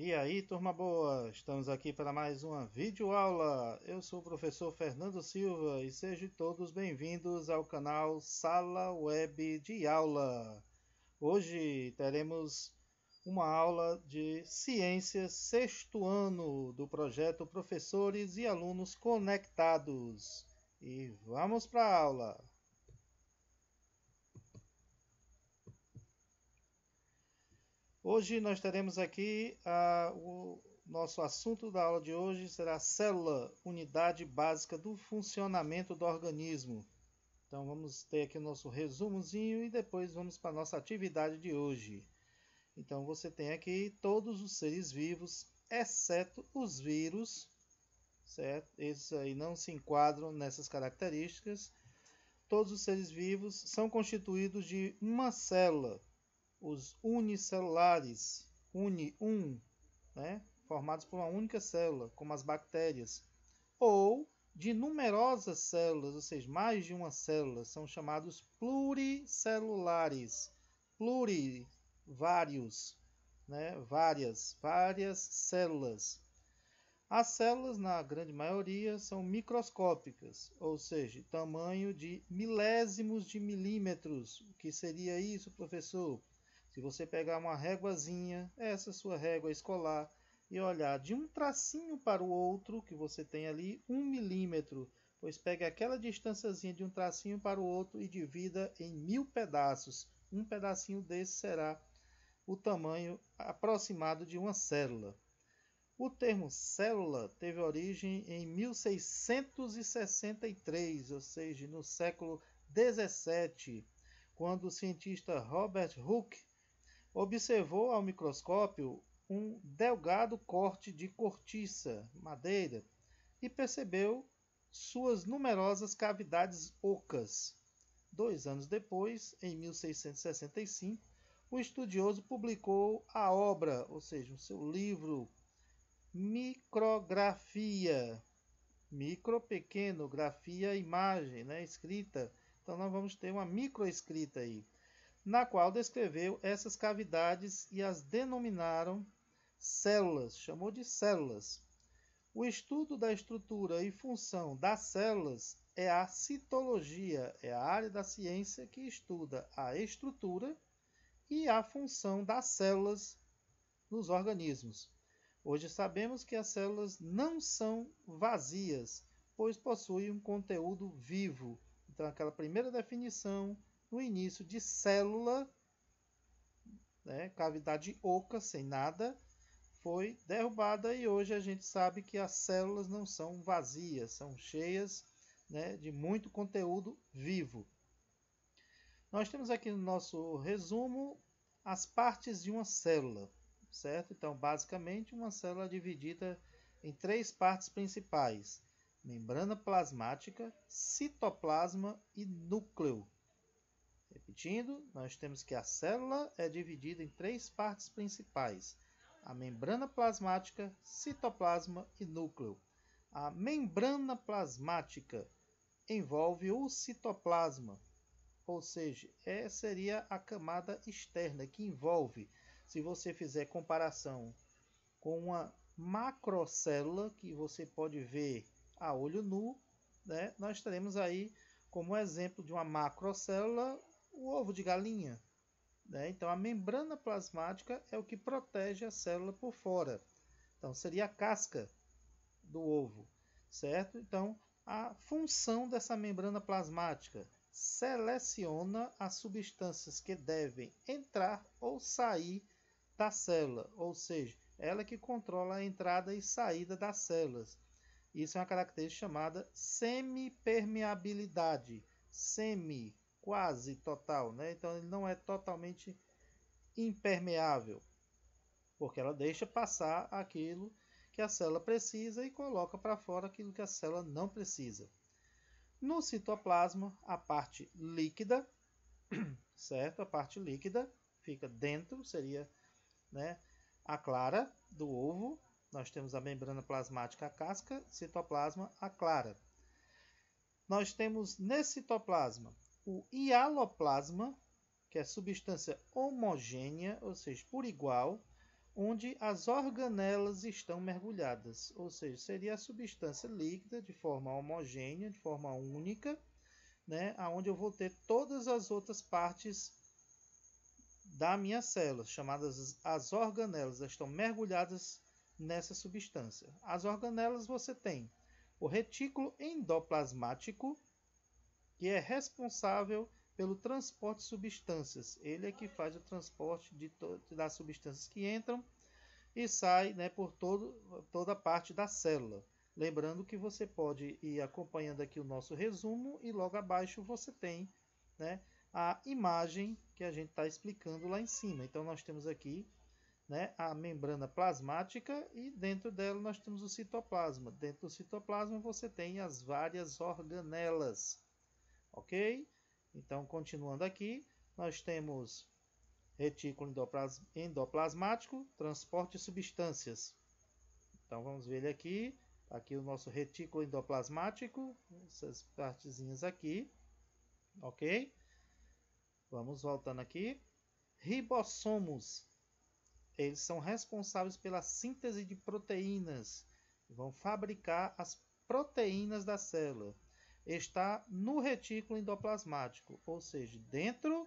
E aí, turma boa, estamos aqui para mais uma videoaula. Eu sou o professor Fernando Silva e sejam todos bem-vindos ao canal Sala Web de Aula. Hoje teremos uma aula de Ciências sexto ano do projeto Professores e Alunos Conectados. E vamos para a aula! Hoje nós teremos aqui o nosso assunto da aula de hoje será célula, unidade básica do funcionamento do organismo. Então vamos ter aqui o nosso resumozinho e depois vamos para a nossa atividade de hoje. Então você tem aqui todos os seres vivos, exceto os vírus, certo? Esses aí não se enquadram nessas características. Todos os seres vivos são constituídos de uma célula. Os unicelulares, né, formados por uma única célula, como as bactérias, ou de numerosas células, ou seja, mais de uma célula, são chamados pluricelulares. Vários, né, várias células. As células, na grande maioria, são microscópicas, ou seja, tamanho de milésimos de milímetros. O que seria isso, professor? Se você pegar uma réguazinha, essa sua régua escolar, e olhar de um tracinho para o outro, que você tem ali, 1 milímetro, pois pegue aquela distânciazinha de um tracinho para o outro e divida em 1000 pedaços. Um pedacinho desse será o tamanho aproximado de uma célula. O termo célula teve origem em 1663, ou seja, no século 17, quando o cientista Robert Hooke observou ao microscópio um delgado corte de cortiça, madeira, e percebeu suas numerosas cavidades ocas. 2 anos depois, em 1665, o estudioso publicou a obra, ou seja, o seu livro Micrografia. Micro, pequeno, grafia, imagem, né, escrita. Então nós vamos ter uma microescrita aí, na qual descreveu essas cavidades e as denominaram células, chamou de células. O estudo da estrutura e função das células é a citologia, é a área da ciência que estuda a estrutura e a função das células nos organismos. Hoje sabemos que as células não são vazias, pois possuem um conteúdo vivo. Então, aquela primeira definição no início de célula, né, cavidade oca, sem nada, foi derrubada e hoje a gente sabe que as células não são vazias, são cheias, né, de muito conteúdo vivo. Nós temos aqui no nosso resumo as partes de uma célula, certo? Então, basicamente, uma célula é dividida em 3 partes principais: membrana plasmática, citoplasma e núcleo. Repetindo, nós temos que a célula é dividida em 3 partes principais: a membrana plasmática, citoplasma e núcleo. A membrana plasmática envolve o citoplasma, ou seja, essa seria a camada externa que envolve. Se você fizer comparação com uma macrocélula, que você pode ver a olho nu, né, nós teremos aí como exemplo de uma macrocélula o ovo de galinha. Né? Então, a membrana plasmática é o que protege a célula por fora. Então, seria a casca do ovo, certo? Então, a função dessa membrana plasmática seleciona as substâncias que devem entrar ou sair da célula, ou seja, ela que controla a entrada e saída das células. Isso é uma característica chamada semipermeabilidade. Semi, quase total, né? Então ele não é totalmente impermeável, porque ela deixa passar aquilo que a célula precisa e coloca para fora aquilo que a célula não precisa. No citoplasma, a parte líquida, certo? A parte líquida fica dentro, seria, né, a clara do ovo. Nós temos a membrana plasmática, a casca, citoplasma, a clara. Nós temos nesse citoplasma o hialoplasma, que é substância homogênea, ou seja, por igual, onde as organelas estão mergulhadas, ou seja, seria a substância líquida de forma homogênea, de forma única, né, onde eu vou ter todas as outras partes da minha célula, chamadas as organelas, elas estão mergulhadas nessa substância. As organelas você tem o retículo endoplasmático, que é responsável pelo transporte de substâncias. Ele é que faz o transporte das substâncias que entram e saem, né, por toda a parte da célula. Lembrando que você pode ir acompanhando aqui o nosso resumo e logo abaixo você tem, né, a imagem que a gente está explicando lá em cima. Então nós temos aqui, né, a membrana plasmática e dentro dela nós temos o citoplasma. Dentro do citoplasma você tem as várias organelas. Ok? Então, continuando aqui, nós temos retículo endoplasmático, transporte de substâncias. Então, vamos ver ele aqui. Aqui o nosso retículo endoplasmático, essas partezinhas aqui. Ok? Vamos voltando aqui. Ribossomos. Eles são responsáveis pela síntese de proteínas. Vão fabricar as proteínas da célula. Está no retículo endoplasmático, ou seja, dentro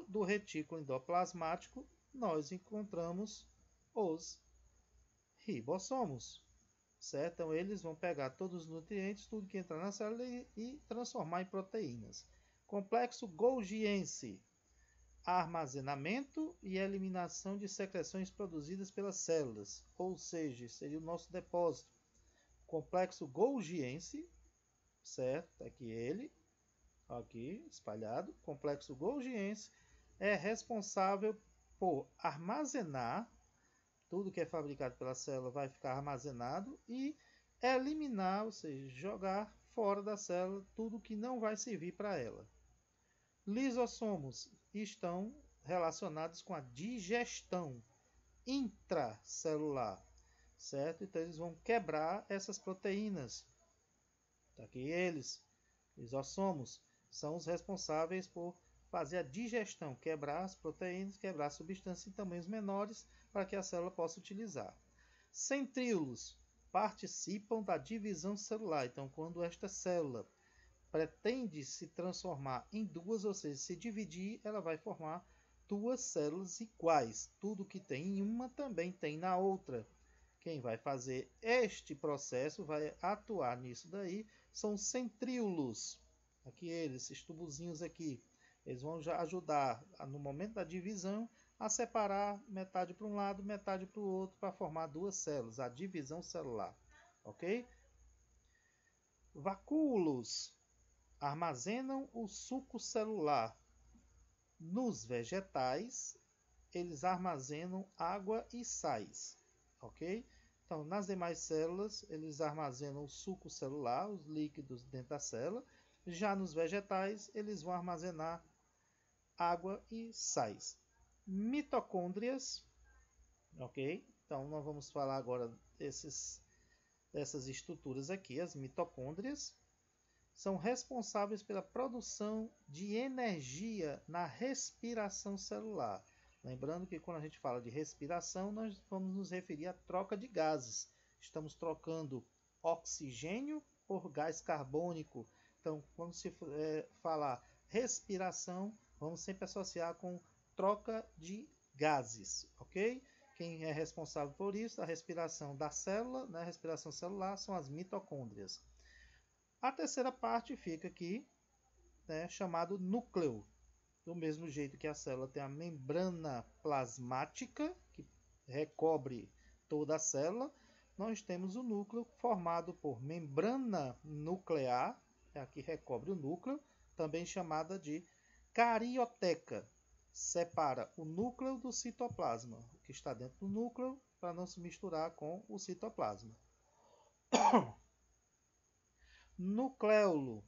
do retículo endoplasmático, nós encontramos os ribossomos, certo? Então, eles vão pegar todos os nutrientes, tudo que entra na célula e transformar em proteínas. Complexo Golgiense, armazenamento e eliminação de secreções produzidas pelas células, ou seja, seria o nosso depósito. Complexo Golgiense, certo? Aqui ele, aqui espalhado. Complexo Golgiense é responsável por armazenar tudo que é fabricado pela célula, vai ficar armazenado e eliminar, ou seja, jogar fora da célula tudo que não vai servir para ela. Lisossomos estão relacionados com a digestão intracelular, certo? Então eles vão quebrar essas proteínas. Aqui eles, lisossomos, são os responsáveis por fazer a digestão, quebrar as proteínas, quebrar substâncias em tamanhos menores para que a célula possa utilizar. Centríolos participam da divisão celular. Então, quando esta célula pretende se transformar em duas, ou seja, se dividir, ela vai formar duas células iguais. Tudo que tem em uma também tem na outra. Quem vai fazer este processo, vai atuar nisso daí, são os centríolos. Aqui esses tubuzinhos aqui. Eles vão já ajudar, no momento da divisão, a separar metade para um lado, metade para o outro, para formar duas células, a divisão celular. Ok? Vacúolos armazenam o suco celular. Nos vegetais, eles armazenam água e sais. Ok? Então, nas demais células, eles armazenam o suco celular, os líquidos dentro da célula. Já nos vegetais, eles vão armazenar água e sais. Mitocôndrias, ok? Então, nós vamos falar agora dessas estruturas aqui. As mitocôndrias são responsáveis pela produção de energia na respiração celular. Lembrando que quando a gente fala de respiração, nós vamos nos referir à troca de gases. Estamos trocando oxigênio por gás carbônico. Então, quando se falar respiração, vamos sempre associar com troca de gases, ok? Quem é responsável por isso, a respiração da célula, né, a respiração celular, são as mitocôndrias. A terceira parte fica aqui, né, chamado núcleo. Do mesmo jeito que a célula tem a membrana plasmática, que recobre toda a célula, nós temos o núcleo formado por membrana nuclear, que recobre o núcleo, também chamada de carioteca. Separa o núcleo do citoplasma, o que está dentro do núcleo, para não se misturar com o citoplasma. Nucléolo.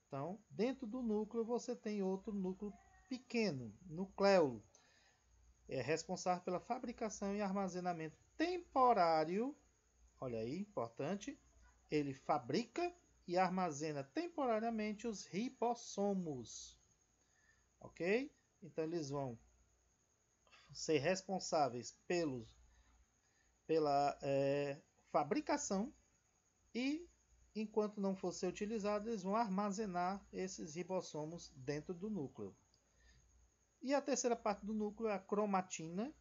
Então, dentro do núcleo você tem outro núcleo pequeno, nucléolo. É responsável pela fabricação e armazenamento temporário. Olha aí, importante. Ele fabrica e armazena temporariamente os ribossomos. Ok? Então, eles vão ser responsáveis pela fabricação e, enquanto não for ser utilizado, eles vão armazenar esses ribossomos dentro do núcleo. E a terceira parte do núcleo é a cromatina,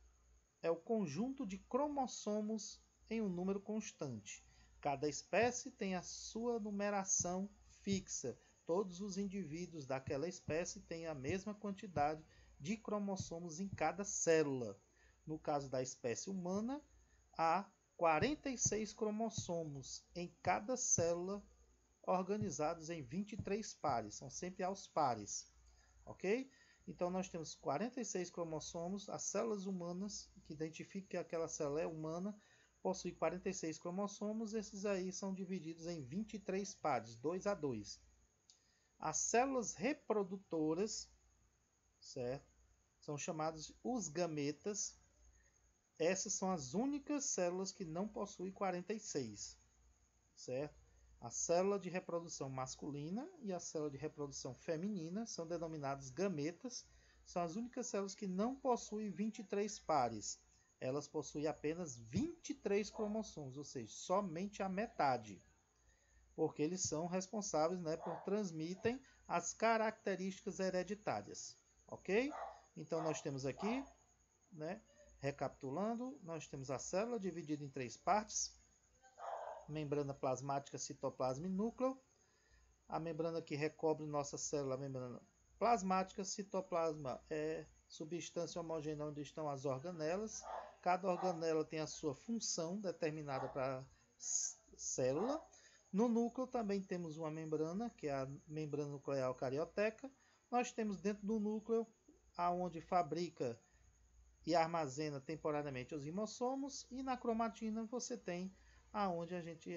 é o conjunto de cromossomos em um número constante. Cada espécie tem a sua numeração fixa. Todos os indivíduos daquela espécie têm a mesma quantidade de cromossomos em cada célula. No caso da espécie humana, há 46 cromossomos em cada célula, organizados em 23 pares. São sempre aos pares. Ok? Então, nós temos 46 cromossomos. As células humanas, que identificam que aquela célula é humana, possuem 46 cromossomos. Esses aí são divididos em 23 pares, 2 a 2. As células reprodutoras, certo? São chamadas os gametas. Essas são as únicas células que não possuem 46, certo? A célula de reprodução masculina e a célula de reprodução feminina são denominadas gametas. São as únicas células que não possuem 23 pares. Elas possuem apenas 23 cromossomos, ou seja, somente a metade. Porque eles são responsáveis, né, por transmitem as características hereditárias. Ok? Então, nós temos aqui, né, recapitulando, nós temos a célula dividida em 3 partes. Membrana plasmática, citoplasma e núcleo. A membrana que recobre nossa célula, a membrana plasmática. Citoplasma é substância homogênea onde estão as organelas. Cada organela tem a sua função determinada para a célula. No núcleo também temos uma membrana, que é a membrana nuclear carioteca. Nós temos dentro do núcleo, aonde fabrica e armazena temporariamente os ribossomos. E na cromatina você tem aonde a gente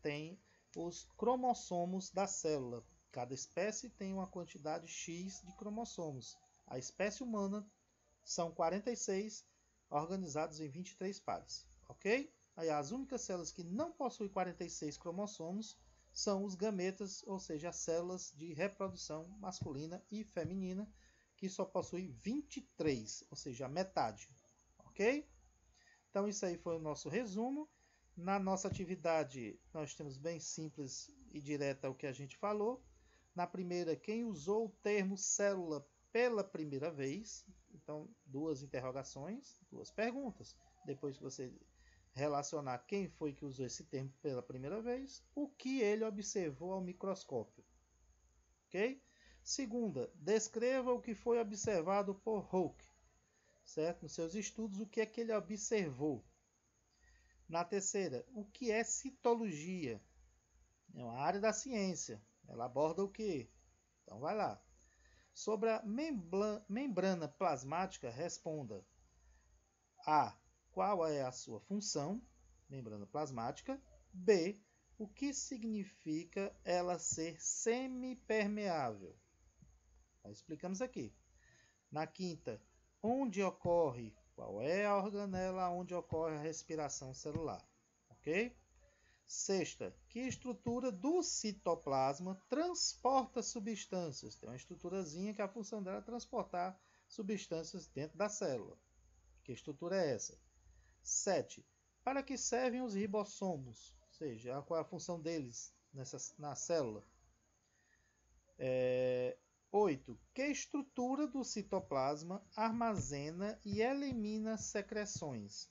tem os cromossomos da célula. Cada espécie tem uma quantidade X de cromossomos. A espécie humana são 46, organizados em 23 pares. Ok? Aí as únicas células que não possuem 46 cromossomos são os gametas, ou seja, as células de reprodução masculina e feminina, que só possuem 23, ou seja, a metade. Ok? Então isso aí foi o nosso resumo. Na nossa atividade, nós temos bem simples e direta o que a gente falou. Na primeira, quem usou o termo célula pela primeira vez. Então, 2 interrogações, 2 perguntas. Depois que você relacionar quem foi que usou esse termo pela primeira vez, o que ele observou ao microscópio. Ok? Segunda, descreva o que foi observado por Hooke. Certo? Nos seus estudos, o que é que ele observou. Na terceira, o que é citologia? É uma área da ciência. Ela aborda o quê? Então vai lá. Sobre a membrana plasmática, responda. A. Qual é a sua função? Membrana plasmática. B. O que significa ela ser semipermeável? Nós explicamos aqui. Na quinta, onde ocorre? Qual é a organela onde ocorre a respiração celular? Ok? Sexta, que estrutura do citoplasma transporta substâncias? Tem uma estruturazinha que a função dela é transportar substâncias dentro da célula. Que estrutura é essa? 7. Para que servem os ribossomos? Ou seja, qual é a função deles na célula? 8. Que estrutura do citoplasma armazena e elimina secreções?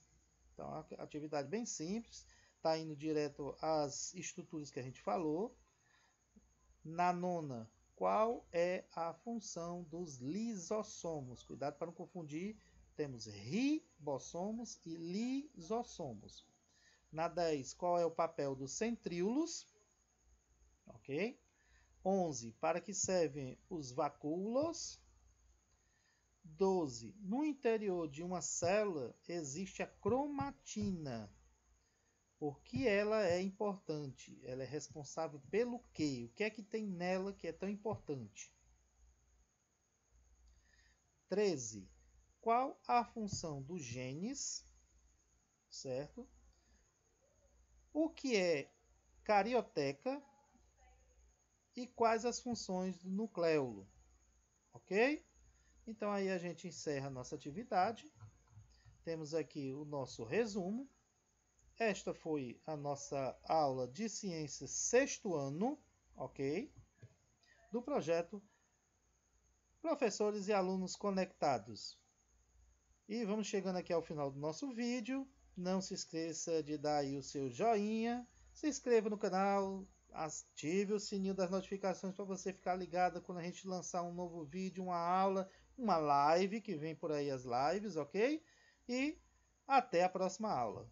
Então, a atividade bem simples, está indo direto às estruturas que a gente falou. Na nona, qual é a função dos lisossomos? Cuidado para não confundir, temos ribossomos e lisossomos. Na 10, qual é o papel dos centríolos? Ok? 11. Para que servem os vacúolos? 12. No interior de uma célula existe a cromatina. Por que ela é importante? Ela é responsável pelo quê? O que é que tem nela que é tão importante? 13. Qual a função dos genes? Certo? O que é carioteca? E quais as funções do nucleolo? Ok? Então aí a gente encerra a nossa atividade. Temos aqui o nosso resumo. Esta foi a nossa aula de ciências sexto ano, ok? Do projeto Professores e Alunos Conectados. E vamos chegando aqui ao final do nosso vídeo. Não se esqueça de dar aí o seu joinha, se inscreva no canal, ative o sininho das notificações para você ficar ligado quando a gente lançar um novo vídeo, uma aula, uma live, que vem por aí as lives, ok? E até a próxima aula.